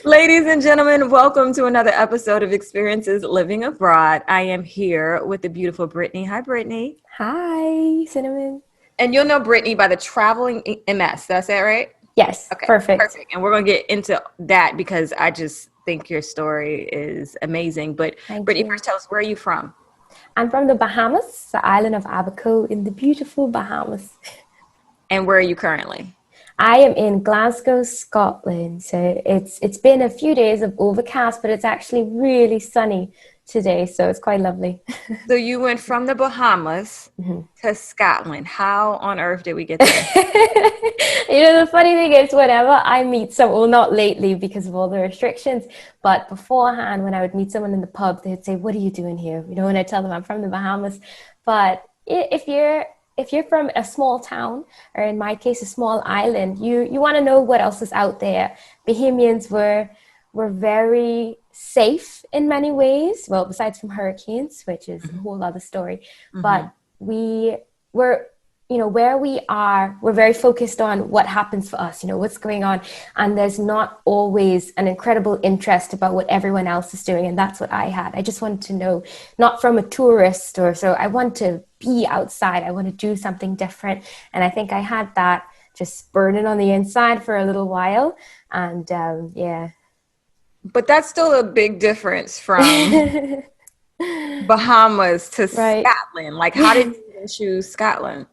Ladies and gentlemen, welcome to another episode of Experiences Living Abroad. I am here with the beautiful Brittany. Hi, Brittany. Hi, Cinnamon. And you'll know Brittany by the traveling MS. Did I say it right? Yes, Okay, perfect. perfect. And we're going to get into that because I just think your story is amazing. But Thank Brittany, you. first tell us, where are you from? I'm from the Bahamas, the island of Abaco in the beautiful Bahamas. And where are you currently? I am in Glasgow, Scotland. So it's been a few days of overcast, but it's actually really sunny today, so it's quite lovely. So you went from the Bahamas Mhm. to Scotland. How on earth did we get there? The funny thing is, whenever I meet someone, well, not lately because of all the restrictions, but beforehand, when I would meet someone in the pub, they'd say, "What are you doing here?" When I tell them I'm from the Bahamas. But if you're from a small town, or in my case, a small island, you want to know what else is out there. Bahamians were very safe in many ways. Well, besides from hurricanes, which is a whole other story, Hmm. but we were where we are, we're very focused on what happens for us, what's going on. And there's not always an incredible interest about what everyone else is doing. And that's what I had. I just wanted to know, not from a tourist or so, I want to be outside. I want to do something different. And I think I had that just burning on the inside for a little while. And yeah. But that's still a big difference from Bahamas to Right. Scotland. Like, how did you even choose Scotland?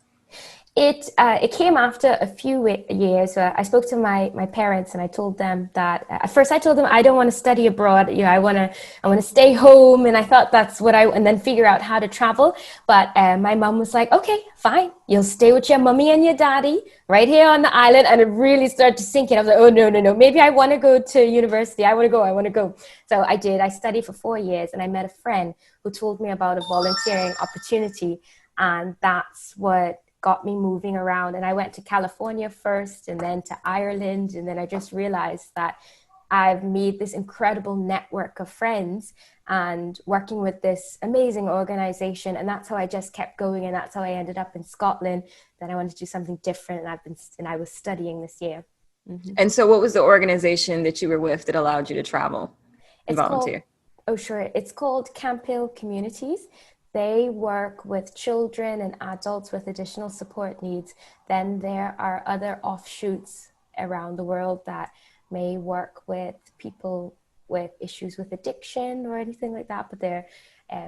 It came after a few years. I spoke to my parents and I told them that at first I told them I don't want to study abroad. I want to stay home, and I thought that's what I and then figure out how to travel. But my mom was like, okay, fine, you'll stay with your mummy and your daddy right here on the island, and it really started to sink in. I was like, oh no, no, no, maybe I want to go to university. I want to go. So I did. I studied for 4 years, and I met a friend who told me about a volunteering opportunity, and that's what got me moving around. And I went to California first and then to Ireland. And then I just realized that I've made this incredible network of friends and working with this amazing organization. And that's how I just kept going. And that's how I ended up in Scotland. Then I wanted to do something different. And I was studying this year. Mm-hmm. And so, what was the organization that you were with that allowed you to travel and It's called, volunteer? oh, sure. It's called Camp Hill Communities. They work with children and adults with additional support needs. Then there are other offshoots around the world that may work with people with issues with addiction or anything like that.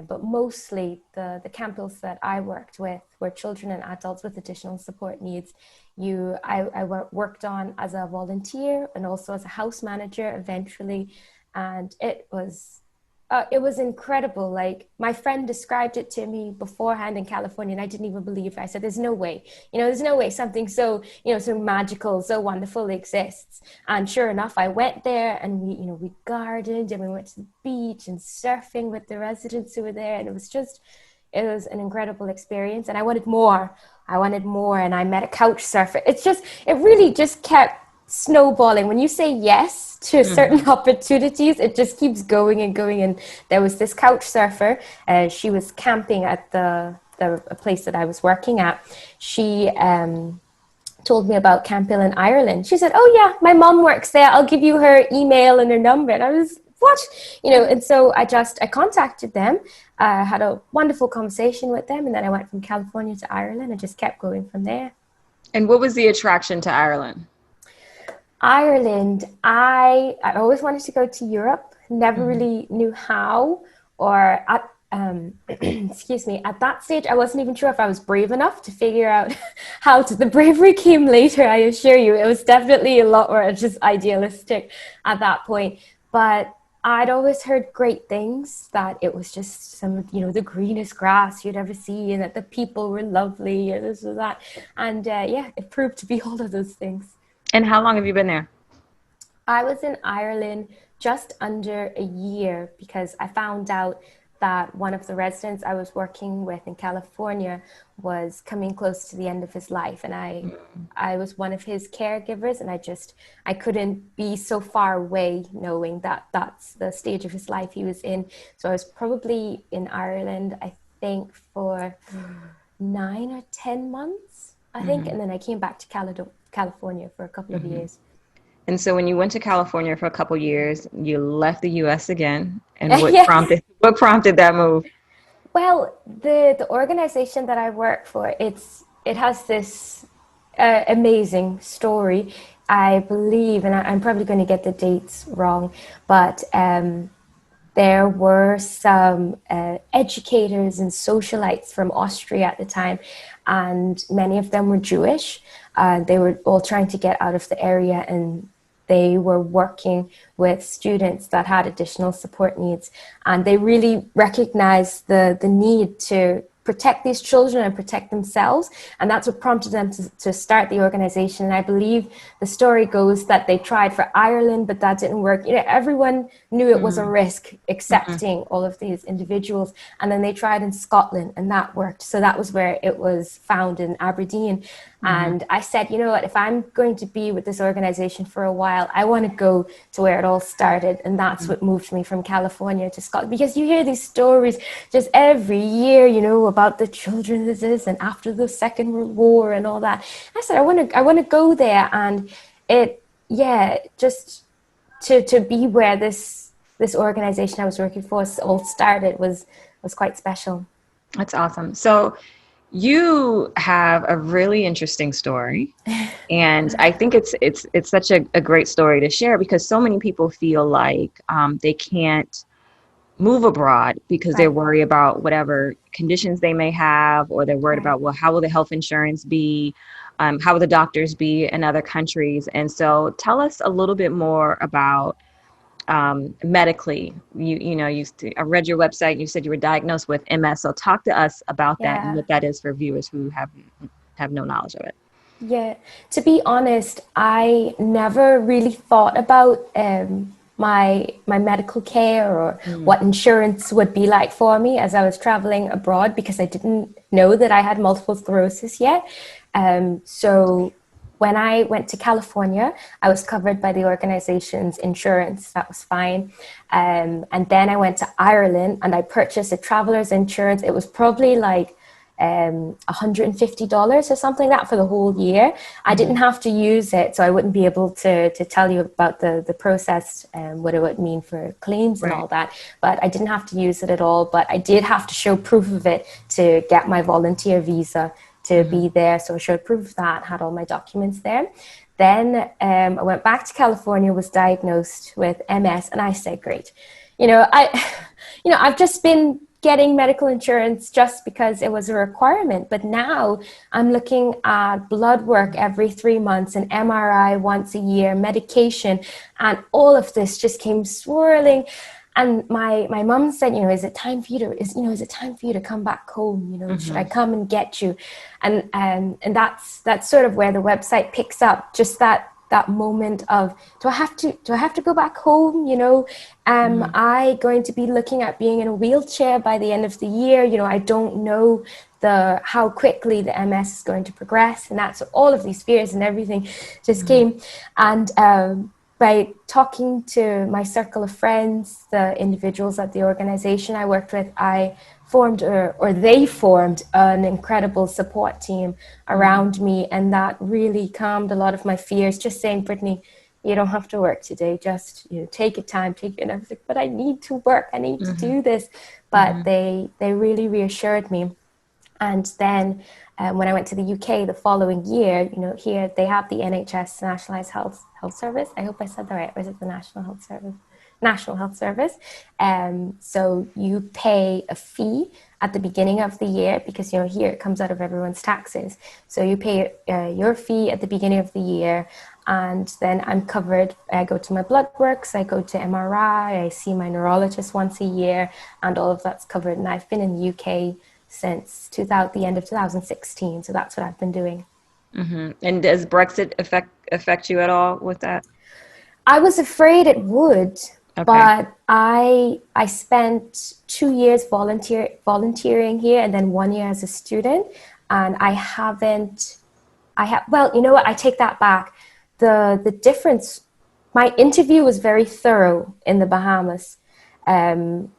But mostly the Camp Hills that I worked with were children and adults with additional support needs. I worked on as a volunteer and also as a house manager eventually, and it was incredible. Like, my friend described it to me beforehand in California, and I didn't even believe it. I said, "There's no way, there's no way something so magical, so wonderful exists." And sure enough, I went there, and we gardened, and we went to the beach and surfing with the residents who were there, and it was an incredible experience. And I wanted more. And I met a couch surfer. It really just kept snowballing. When you say yes to certain Hmm. opportunities, it just keeps going and going. And there was this couch surfer, and she was camping at the place that I was working at. She told me about Camp Hill in Ireland. She said, "Oh yeah, my mom works there. I'll give you her email and her number." And I was, what? And so I contacted them, had a wonderful conversation with them, and then I went from California to Ireland and just kept going from there. And what was the attraction to Ireland? Ireland, I always wanted to go to Europe, never Hmm. really knew how, or excuse me, at that stage I wasn't even sure if I was brave enough to figure out how to. The bravery came later, I assure you. It was definitely a lot more just idealistic at that point. But I'd always heard great things, that it was just the greenest grass you'd ever see, and that the people were lovely, and this or that. And yeah, it proved to be all of those things. And how long have you been there? I was in Ireland just under a year because I found out that one of the residents I was working with in California was coming close to the end of his life, and I was one of his caregivers, and I couldn't be so far away knowing that that's the stage of his life he was in. So I was probably in Ireland, I think, for 9 or 10 months, I think, Hmm. and then I came back to California for a couple of Hmm. years. And so when you went to California for a couple years, you left the US again. And Yeah. what prompted that move? Well, the organization that I work for, it has this amazing story. I believe, and I'm probably going to get the dates wrong, but there were some educators and socialites from Austria at the time, and many of them were Jewish. They were all trying to get out of the area, and they were working with students that had additional support needs. And they really recognized the need to protect these children and protect themselves. And that's what prompted them to start the organization. And I believe the story goes that they tried for Ireland, but that didn't work. You know, everyone knew it was a Mm, risk mhm, accepting all of these individuals. And then they tried in Scotland, and that worked. So that was where it was found, in Aberdeen. mhm, And I said, you know what, if I'm going to be with this organization for a while, I want to go to where it all started. And that's mhm. what moved me from California to Scotland. Because you hear these stories just every year, you know, about the children of this and after the Second World War and all that. I said, I want to go there. And yeah, just to be where this organization I was working for all started was quite special. That's awesome. So you have a really interesting story. And I think it's such a great story to share because so many people feel like they can't move abroad because they're Right. worried about whatever conditions they may have, or they're worried Right. about, well, how will the health insurance be? How will the doctors be in other countries? And so tell us a little bit more about medically. I read your website. You said you were diagnosed with MS. So talk to us about that and Yeah. what that is for viewers who have no knowledge of it. Yeah, to be honest, I never really thought about my medical care or Mm, what insurance would be like for me as I was traveling abroad because I didn't know that I had multiple sclerosis yet. So when I went to California, I was covered by the organization's insurance. That was fine. And then I went to Ireland and I purchased a traveler's insurance. It was probably like $150 or something like that for the whole year. I didn't mhm, have to use it, so I wouldn't be able to tell you about the process and what it would mean for claims and right. all that. But I didn't have to use it at all. But I did have to show proof of it to get my volunteer visa to Mhm, be there. So I showed proof of that, had all my documents there. Then I went back to California, was diagnosed with MS, and I said, "Great, you know, I've just been getting medical insurance just because it was a requirement. But now I'm looking at blood work every 3 months, an MRI once a year, medication, and all of this just came swirling. And my mom said, is it time for you is it time for you to come back home? Should I mhm, come and get you? And that's sort of where the website picks up just that moment of do I have to go back home? Am mhm, I going to be looking at being in a wheelchair by the end of the year? I don't know the how quickly the MS is going to progress, and that's all of these fears and everything just mhm, came. And by talking to my circle of friends, the individuals at the organization I worked with, I formed or they formed an incredible support team mhm, around me, and that really calmed a lot of my fears. Just saying, Brittany, you don't have to work today. Just take your time, take it. And I was like, but I need to work. I need to mhm, do this. But mhm, they really reassured me. And then when I went to the UK the following year, here they have the NHS Nationalised Health Service. I hope I said that right. Or is it the National Health Service? National Health Service. So you pay a fee at the beginning of the year because here it comes out of everyone's taxes. So you pay your fee at the beginning of the year, and then I'm covered. I go to my blood works, I go to MRI, I see my neurologist once a year, and all of that's covered. And I've been in the UK since the end of 2016. So that's what I've been doing. mhm. And does Brexit affect you at all with that? I was afraid it would, Okay. but I spent 2 years volunteering here and then 1 year as a student, and I have well, you know what? I take that back. The difference. My interview was very thorough in the Bahamas. Um,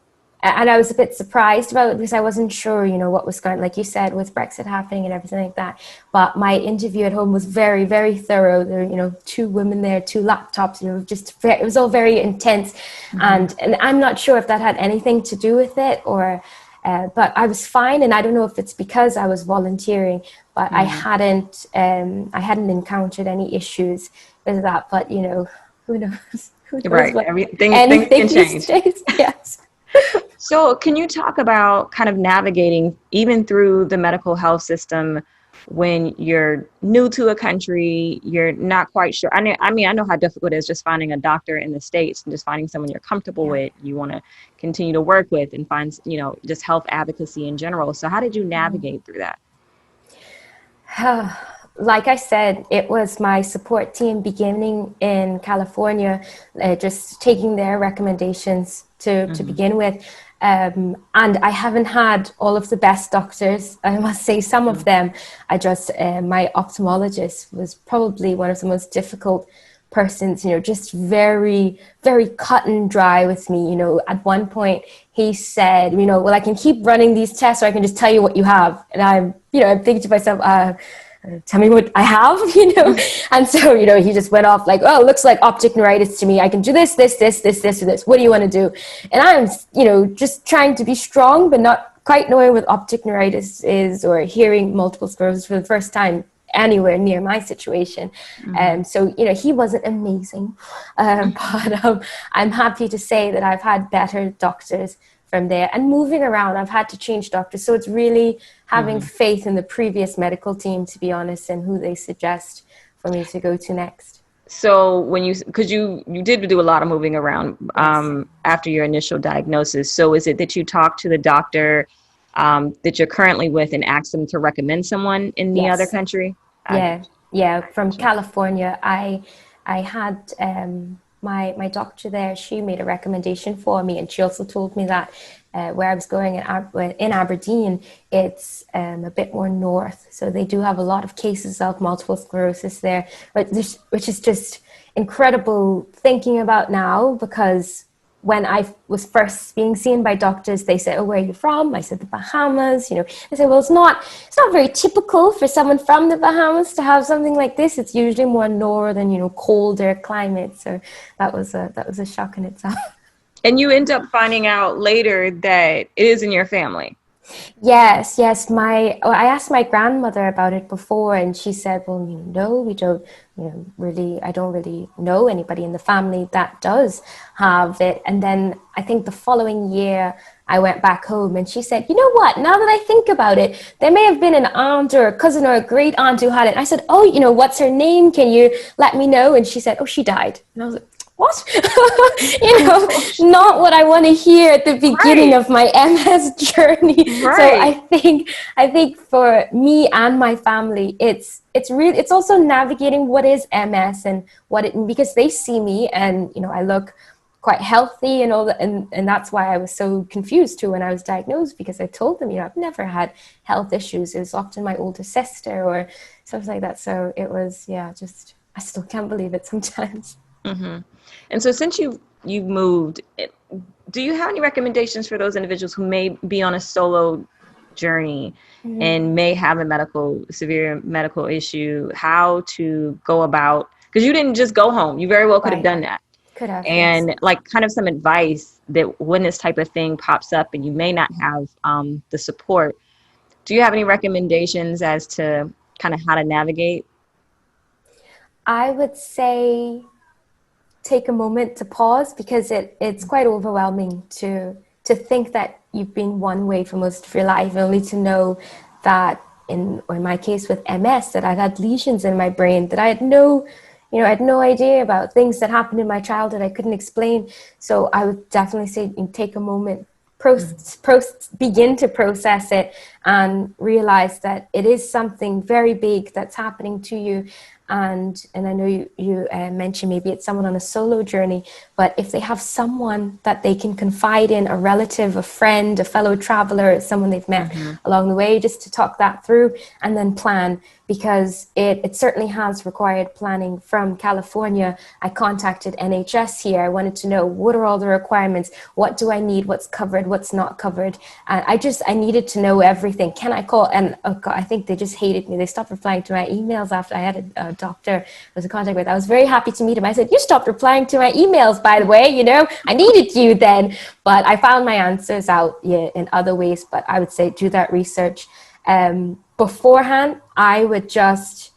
And I was a bit surprised about it because I wasn't sure, what was going, like you said, with Brexit happening and everything like that. But my interview at home was very, very thorough. There were, 2 women there, 2 laptops, it was all very intense. And I'm not sure if that had anything to do with it or, but I was fine. And I don't know if it's because I was volunteering, but I hadn't encountered any issues with that. But, who knows? Who knows Right. what Things anything can these change. days? Yes. So can you talk about kind of navigating even through the medical health system when you're new to a country, you're not quite sure. I know how difficult it is just finding a doctor in the States and just finding someone you're comfortable Yeah. with, you want to continue to work with and find, just health advocacy in general. So how did you navigate through that? Like I said, it was my support team beginning in California, just taking their recommendations to begin with. And I haven't had all of the best doctors. I must say some of them. My ophthalmologist was probably one of the most difficult persons, just very, very cut and dry with me. At one point he said, well, I can keep running these tests or I can just tell you what you have. And I'm thinking to myself, tell me what I have, And so, he just went off like, oh, it looks like optic neuritis to me. I can do this, this, this, this, this, or this. What do you want to do? And I'm, just trying to be strong, but not quite knowing what optic neuritis is or hearing multiple sclerosis for the first time anywhere near my situation. So, he wasn't amazing. But I'm happy to say that I've had better doctors from there. And moving around, I've had to change doctors. So it's really having faith in the previous medical team, to be honest, and who they suggest for me to go to next. So because you did do a lot of moving around Yes. after your initial diagnosis. So is it that you talked to the doctor that you're currently with and asked them to recommend someone in the other Yes. country? Yeah. From Gotcha. California, I had my doctor there. She made a recommendation for me, and she also told me that where I was going in Aberdeen, it's a bit more north, so they do have a lot of cases of multiple sclerosis there, which is just incredible thinking about now because when I was first being seen by doctors, they said, "Oh, where are you from?" I said, "The Bahamas." They said, "Well, it's not very typical for someone from the Bahamas to have something like this. It's usually more northern, colder climate." So that was a shock in itself. And you end up finding out later that it is in your family. Yes. I asked my grandmother about it before, and she said, "Well, no, we don't, really. I don't really know anybody in the family that does have it." And then I think the following year, I went back home, and she said, "You know what? Now that I think about it, there may have been an aunt or a cousin or a great aunt who had it." And I said, "Oh, what's her name? Can you let me know?" And she said, "Oh, she died." And I was like, what? Not what I want to hear at the beginning Right, of my MS journey. So I right. think for me and my family, it's also navigating what is MS and because they see me and I look quite healthy and all that, and that's why I was so confused too when I was diagnosed, because I told them, I've never had health issues. It was often my older sister or something like that. So it was, just I still can't believe it sometimes. And so since you've moved, do you have any recommendations for those individuals who may be on a solo journey and may have a severe medical issue, how to go about, because you didn't just go home, you very well could have Right. done that. Could have, yes. And like kind of some advice that when this type of thing pops up and you may not have the support, do you have any recommendations as to kind of how to navigate? I would say take a moment to pause because it's quite overwhelming to think that you've been one way for most of your life, only to know that in my case with MS, that I'd had lesions in my brain that I had I had no idea about, things that happened in my childhood I couldn't explain. So I would definitely say take a moment, begin to process it and realize that it is something very big that's happening to you, And I know you mentioned maybe it's someone on a solo journey, but if they have someone that they can confide in, a relative, a friend, a fellow traveler, someone they've met Mm-hmm. along the way, just to talk that through and then plan, because it certainly has required planning. From California, I contacted NHS here. I wanted to know, what are all the requirements? What do I need? What's covered? What's not covered? And I needed to know everything. Can I call? And oh God, I think they just hated me. They stopped replying to my emails after I had a doctor I was in contact with. I was very happy to meet him. I said, you stopped replying to my emails, by the way, I needed you then. But I found my answers out, yeah, in other ways. But I would say do that research. Beforehand, I would just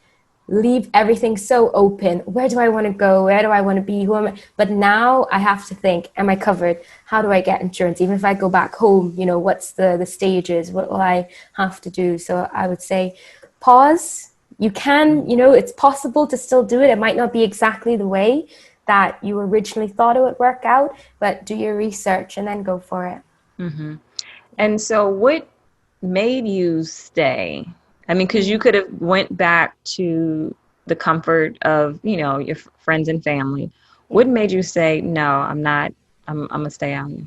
leave everything so open. Where do I want to go? Where do I want to be? Who am I? But now I have to think, am I covered? How do I get insurance? Even if I go back home, what's the stages? What will I have to do? So I would say pause. You can, it's possible to still do it. It might not be exactly the way that you originally thought it would work out, but do your research and then go for it. Mm-hmm. And so what made you stay? I mean, because you could have went back to the comfort of, your friends and family. Yeah. What made you say, no, I'm not, I'm gonna stay out here?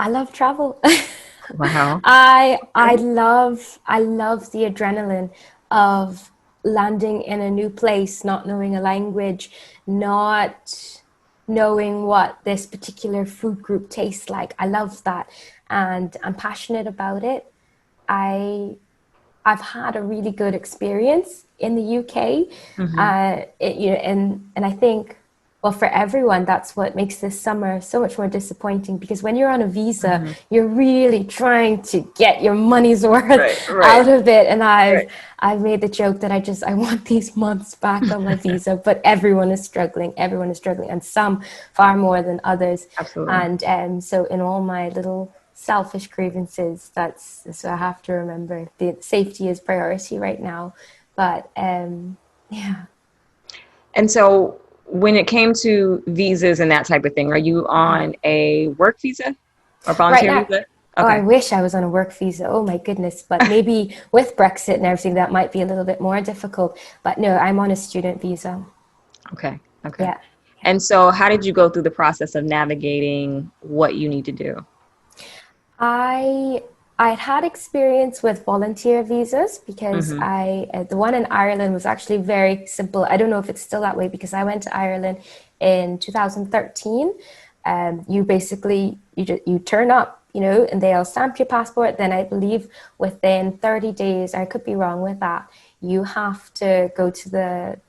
I love travel. Wow. I love the adrenaline of landing in a new place, not knowing a language, not knowing what this particular food group tastes like. I love that, and I'm passionate about it. I I've had a really good experience in the UK, Mm-hmm. and I think, well, for everyone, that's what makes this summer so much more disappointing, because when you're on a visa, Mm-hmm. you're really trying to get your money's worth Right, right, out of it. And right. I've made the joke that I want these months back on my visa, but everyone is struggling. Everyone is struggling, and some far more than others. Absolutely. And so in all my little selfish grievances, that's so I have to remember the safety is priority right now. But yeah. And so when it came to visas and that type of thing, are you on a work visa or Right volunteer now, visa? oh, I Okay. wish I was on a work visa. Oh my goodness. But maybe with Brexit and everything, that might be a little bit more difficult. But no, I'm on a student visa. Okay. Okay. Yeah. Yeah. And so how did you go through the process of navigating what you need to do? I I'd had experience with volunteer visas, because Mm-hmm. the one in Ireland was actually very simple. I don't know if it's still that way, because I went to Ireland in 2013. You basically you turn up, and they'll stamp your passport. Then I believe within 30 days, I could be wrong with that, you have to go to the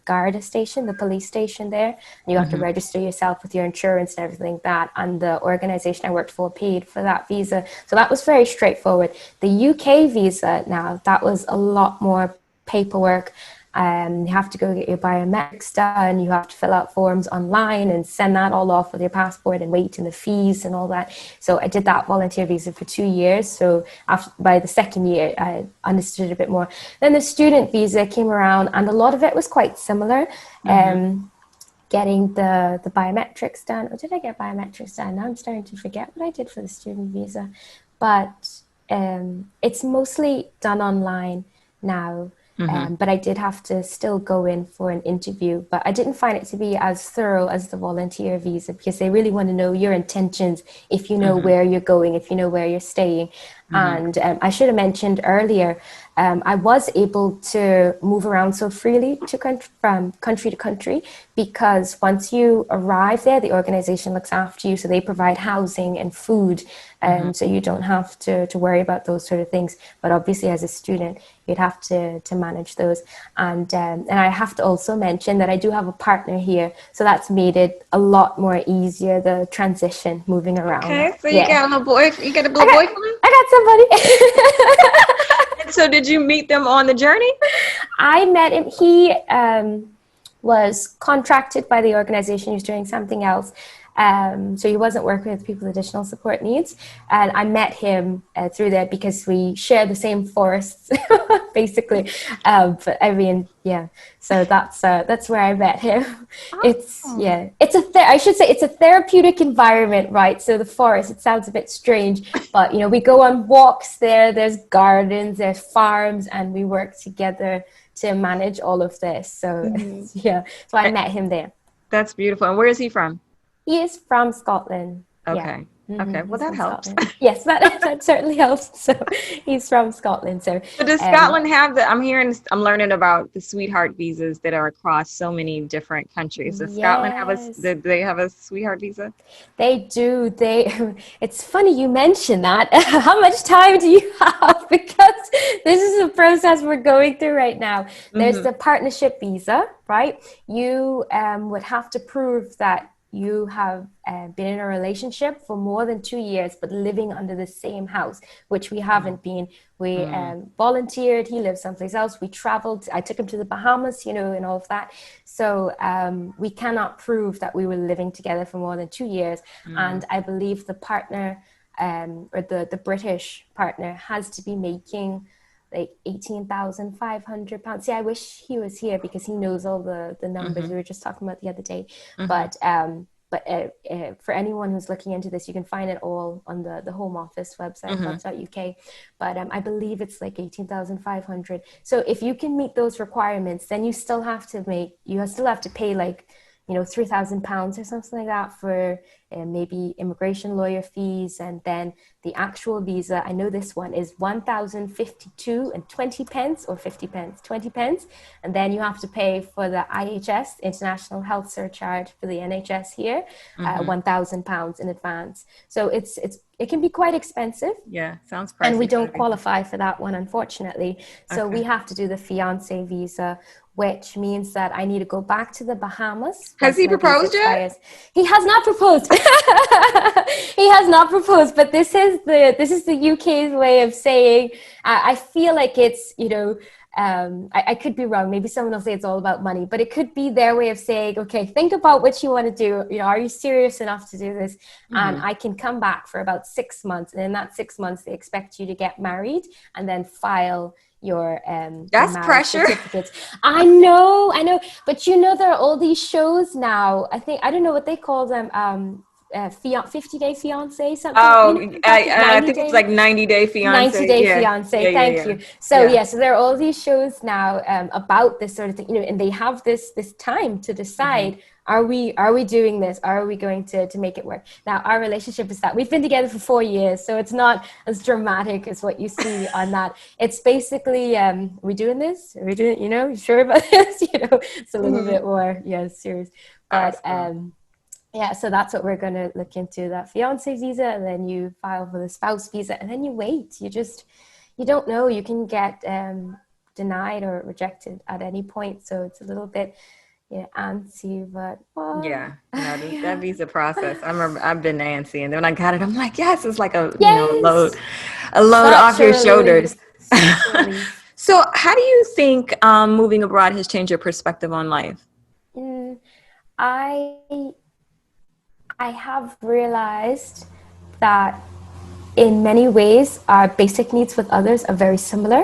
Garda station, the police station there, and you have to Mm-hmm. register yourself with your insurance and everything like that. And the organization I worked for paid for that visa, so that was very straightforward. The UK visa, now, that was a lot more paperwork. You have to go get your biometrics done. You have to fill out forms online and send that all off with your passport, and wait in the fees and all that. So I did that volunteer visa for 2 years. So by the second year, I understood it a bit more. Then the student visa came around, and a lot of it was quite similar. Mm-hmm. Getting the biometrics done. Or did I get biometrics done? Now I'm starting to forget what I did for the student visa. But it's mostly done online now. Mm-hmm. But I did have to still go in for an interview. But I didn't find it to be as thorough as the volunteer visa, because they really want to know your intentions, if you know Mm-hmm. where you're going, if you know where you're staying. Mm-hmm. And I should have mentioned earlier, I was able to move around so freely from country to country, because once you arrive there, the organization looks after you. So they provide housing and food. Mm-hmm. So you don't have to worry about those sort of things. But obviously, as a student, you'd have to manage those. And I have to also mention that I do have a partner here. So that's made it a lot more easier, the transition moving around. Okay, so you Yeah. got a little boy, you got a I little got, boyfriend? I got somebody. And so did you meet them on the journey? I met him. He was contracted by the organization. He was doing something else. So he wasn't working with people with additional support needs. And I met him through there because we share the same forests, basically. But I mean, yeah. So that's where I met him. Awesome. I should say it's a therapeutic environment, right? So the forest, it sounds a bit strange, but we go on walks there. There's gardens, there's farms, and we work together to manage all of this. So Mhm. yeah, so I met him there. That's beautiful. And where is he from? He is from Scotland. Yeah. Okay. Okay. Well, He's that from helps. Scotland. Yes, that certainly helps. So he's from Scotland. So So does um, Scotland have I'm learning about the sweetheart visas that are across so many different countries. Does Scotland have yes, do they have a sweetheart visa? they do. It's funny you mention that. How much time do you have? Because this is a process we're going through right now. There's Mm-hmm. the partnership visa, right? You would have to prove that you have been in a relationship for more than 2 years, but living under the same house, which we haven't been. We volunteered. He lived someplace else. We traveled. I took him to the Bahamas, and all of that. So we cannot prove that we were living together for more than 2 years. Mm-hmm. And I believe the partner or the British partner has to be making like £18,500. See, I wish he was here because he knows all the numbers Mm-hmm. we were just talking about the other day. Mm-hmm. But for anyone who's looking into this, you can find it all on the Home Office website, Mm-hmm. gov.uk. But I believe it's like 18,500. So if you can meet those requirements, then you still have to pay like £3,000 or something like that for maybe immigration lawyer fees, and then the actual visa. I know this one is 1,052 and 20 pence, or 50 pence, 20 pence, and then you have to pay for the IHS, International Health Surcharge for the NHS here, Mm-hmm. £1,000 in advance. So it can be quite expensive. Yeah, sounds And we pricey for the don't visa. qualify for that one, unfortunately. So we Okay. have to do the fiance visa, which means that I need to go back to the Bahamas Has once he my visa proposed yet? expires. He has not proposed. He has not proposed, but this is the UK's way of saying. I feel like it's I could be wrong. Maybe someone will say it's all about money, but it could be their way of saying, okay, think about what you want to do. Are you serious enough to do this? And Mm-hmm. I can come back for about 6 months. And in that 6 months, they expect you to get married and then file your That's marriage pressure. certificates. I know. But there are all these shows now. I don't know what they call them. 50-day fiance, something, Oh, back in I 90 think it's day like 90 Day 90 Fiance. Day Yeah. Fiance. Yeah, yeah, Thank yeah. you. So Yeah. yeah, so there are all these shows now about this sort of thing, and they have this time to Mm-hmm. decide, are we doing this? Are we going to make it work? Now our relationship is that we've been together for 4 years, so it's not as dramatic as what you see on that. It's basically, are we doing this? Are we doing, you sure about this? It's a little Mm-hmm. bit more, yeah, serious. But Awesome. yeah, so that's what we're going to look into, that fiance visa, and then you file for the spouse visa, and then you wait. You don't know. You can get denied or rejected at any point. So it's a little bit, antsy, but Yeah, no, that yeah. visa process. I remember I've been Nancy, and then when I got it, I'm like, yes, it's like Yes, a load off such a your shoulders. relief. Such a relief. So, how do you think moving abroad has changed your perspective on life? Mm, I I have realized that in many ways, our basic needs with others are very similar.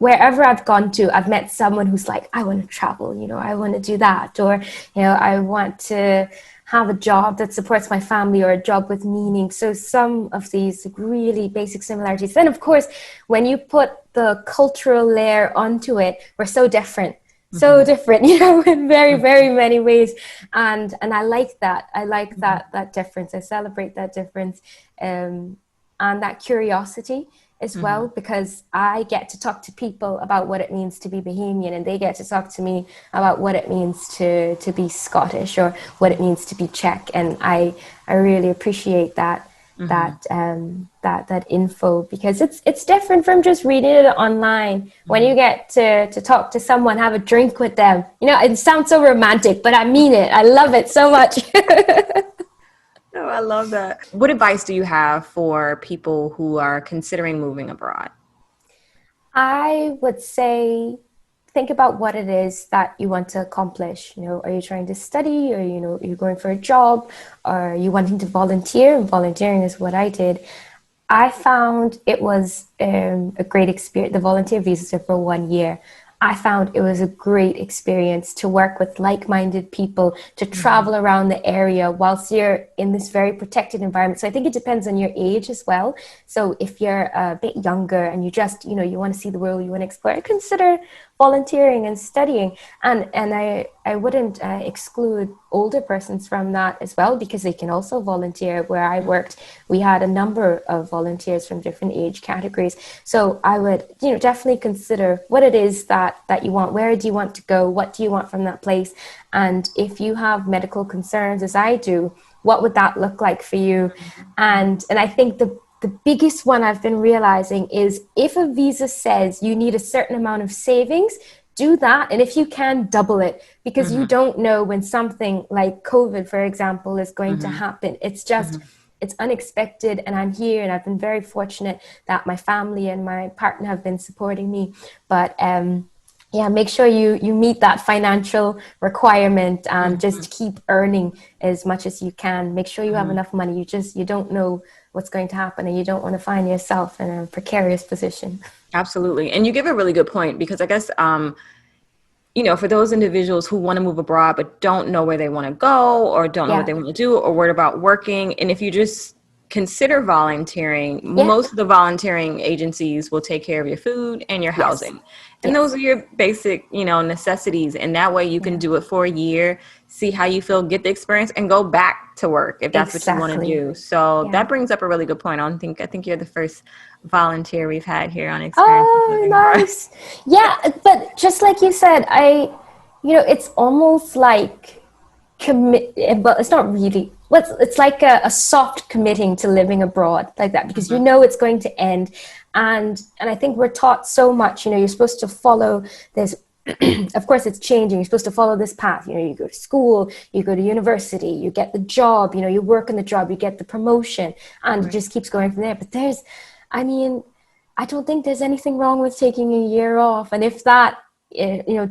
Wherever I've gone to, I've met someone who's like, I want to travel, I want to do that, or, I want to have a job that supports my family, or a job with meaning. So some of these really basic similarities. Then, of course, when you put the cultural layer onto it, we're so different. So Hmm. different, in very, very many ways, and I like that. I like that difference. I celebrate that difference, and that curiosity as well, Hmm. because I get to talk to people about what it means to be Bahamian, and they get to talk to me about what it means to be Scottish, or what it means to be Czech, and I really appreciate Hmm. that info, because it's different from just reading it online. When Hmm. you get to talk to someone, have a drink with them, it sounds so romantic, but I mean it. I love it so much. Oh, I love that. What advice do you have for people who are considering moving abroad? I would say think about what it is that you want to accomplish. You know, are you trying to study, or are you going for a job, or are you wanting to volunteer? And volunteering is what I did. I found it was a great experience. The volunteer visas are for 1 year. I found it was a great experience to work with like-minded people, to Hmm. travel around the area whilst you're in this very protected environment. So I think it depends on your age as well. So if you're a bit younger and you just, you want to see the world, you want to explore, consider volunteering and studying. And I wouldn't exclude older persons from that as well, because they can also volunteer. Where I worked, we had a number of volunteers from different age categories. So I would, definitely consider what it is that you want. Where do you want to go? What do you want from that place? And if you have medical concerns, as I do, what would that look like for you? And I think the biggest one I've been realizing is, if a visa says you need a certain amount of savings, do that. And if you can, double it, because you Hmm. don't know when something like COVID, for example, is going to Hmm. happen. It's unexpected. And I'm here, and I've been very fortunate that my family and my partner have been supporting me. But yeah, make sure you meet that financial requirement, and Hmm. just keep earning as much as you can. Make sure you have Hmm. enough money. You don't know what's going to happen, and you don't want to find yourself in a precarious position. Absolutely. And you give a really good point because I guess, for those individuals who want to move abroad but don't know where they want to go or don't know what Yeah. they want to do or worried about working, and if you just consider volunteering, Yeah. most of the volunteering agencies will take care of your food and your Yes. housing. And those Yes. are your basic, necessities. And that way you can Yeah. do it for a year, see how you feel, get the experience, and go back to work if that's what you want to Exactly. do. So Yeah. that brings up a really good point. I think you're the first volunteer we've had here on Experiences Oh, Living Abroad. nice. Yeah, but just like you said, it's almost like commit, but it's not really. Well, it's like a soft committing to living abroad like that, because it's going to end. And I think we're taught so much. You're supposed to follow this. Of course, it's changing. You're supposed to follow this path. You go to school, you go to university, you get the job. You work in the job, you get the promotion, and it Right. just keeps going from there. But I mean, I don't think there's anything wrong with taking a year off. And if that,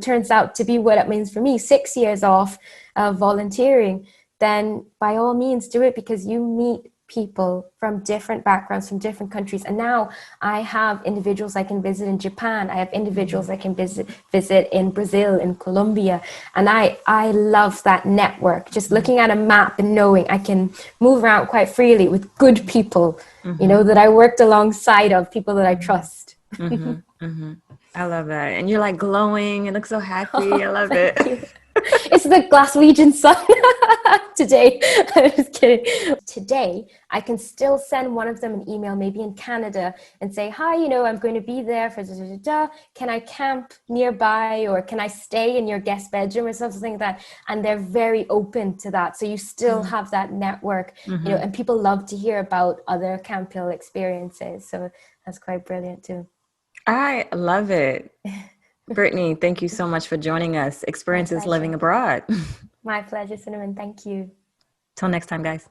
turns out to be what it means for me, 6 years off of volunteering, then by all means do it, because you meet people from different backgrounds, from different countries. And now I have individuals I can visit in Japan. I have individuals I can visit in Brazil, in Colombia. And I love that network. Just looking at a map and knowing I can move around quite freely with good people, Hmm. that I worked alongside of, people that I trust. Hmm. Hmm. I love that. And you're like glowing. You look so happy. I Oh, love it. thank you. It's the Glaswegian sun today. I'm just kidding. Today, I can still send one of them an email, maybe in Canada, and say, hi, I'm going to be there for da, da, da, da. Can I camp nearby, or can I stay in your guest bedroom, or something like that? And they're very open to that. So you still have that network, Hmm. and people love to hear about other Camp Hill experiences. So that's quite brilliant too. I love it. Brittany, thank you so much for joining us. My Experiences pleasure. living abroad. My pleasure, Cinnamon. Thank you. Till next time, guys.